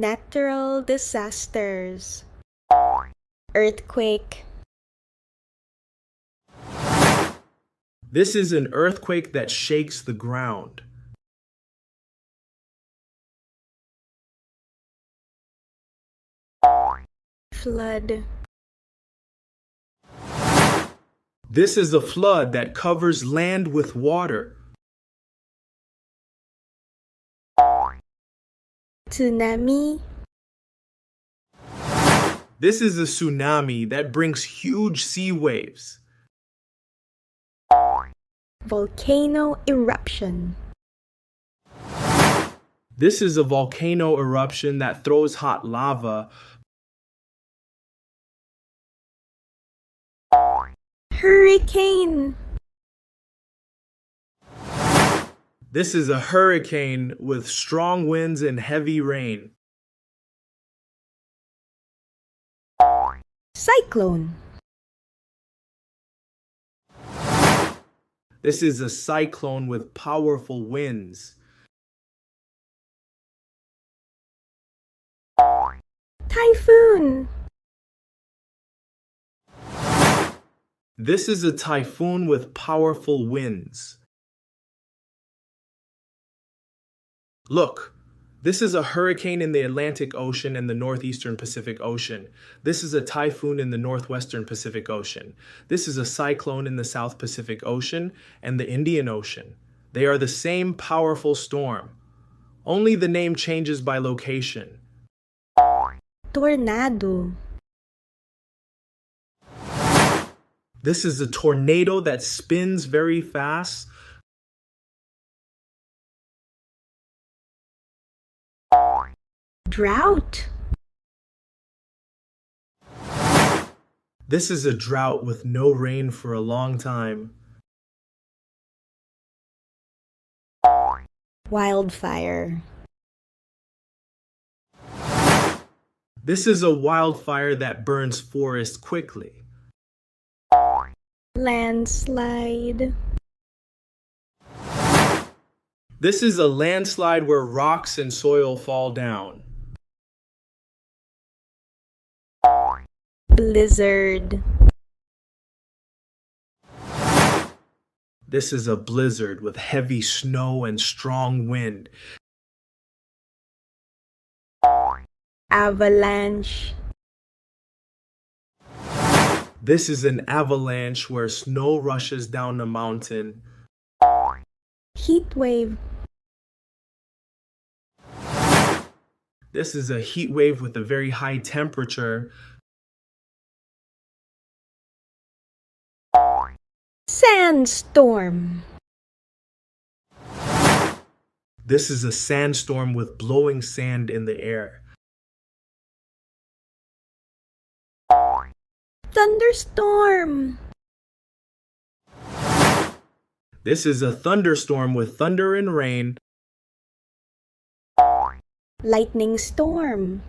Natural disasters. Earthquake. This is an earthquake that shakes the ground. Flood. This is a flood that covers land with water. Tsunami. This is a tsunami that brings huge sea waves. Volcano eruption. This is a volcano eruption that throws hot lava. Hurricane. This is a hurricane with strong winds and heavy rain. Cyclone. This is a cyclone with powerful winds. Typhoon. This is a typhoon with powerful winds. Look, this is a hurricane in the Atlantic Ocean and the northeastern Pacific Ocean. This is a typhoon in the northwestern Pacific Ocean. This is a cyclone in the South Pacific Ocean and the Indian Ocean. They are the same powerful storm. Only the name changes by location. Tornado. This is a tornado that spins very fast. Drought. This is a drought with no rain for a long time. Wildfire. This is a wildfire that burns forests quickly. Landslide. This is a landslide where rocks and soil fall down. Blizzard. This is a blizzard with heavy snow and strong wind. Avalanche. This is an avalanche where snow rushes down a mountain. Heat wave. This is a heat wave with a very high temperature. Sandstorm. This is a sandstorm with blowing sand in the air. Thunderstorm. This is a thunderstorm with thunder and rain. Lightning storm.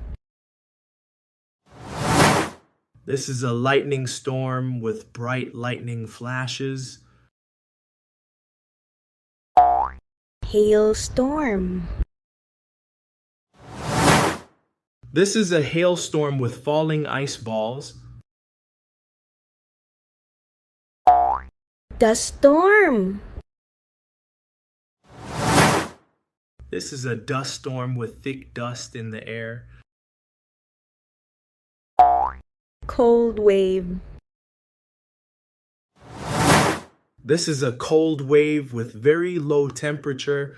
This is a lightning storm with bright lightning flashes. Hailstorm. This is a hailstorm with falling ice balls. Dust storm. This is a dust storm with thick dust in the air. Cold wave. This is a cold wave with very low temperature.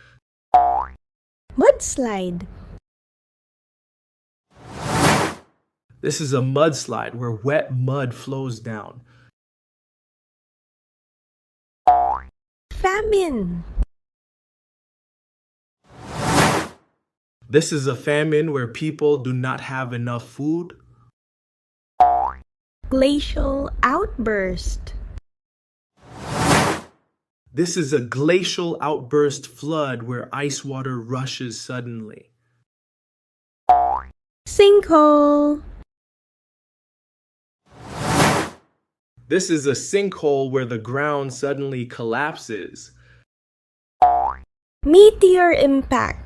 Mudslide. This is a mudslide where wet mud flows down. Famine. This is a famine where people do not have enough food. Glacial outburst. This is a glacial outburst flood where ice water rushes suddenly. Sinkhole. This is a sinkhole where the ground suddenly collapses. Meteor impact.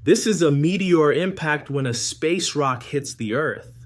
This is a meteor impact when a space rock hits the Earth.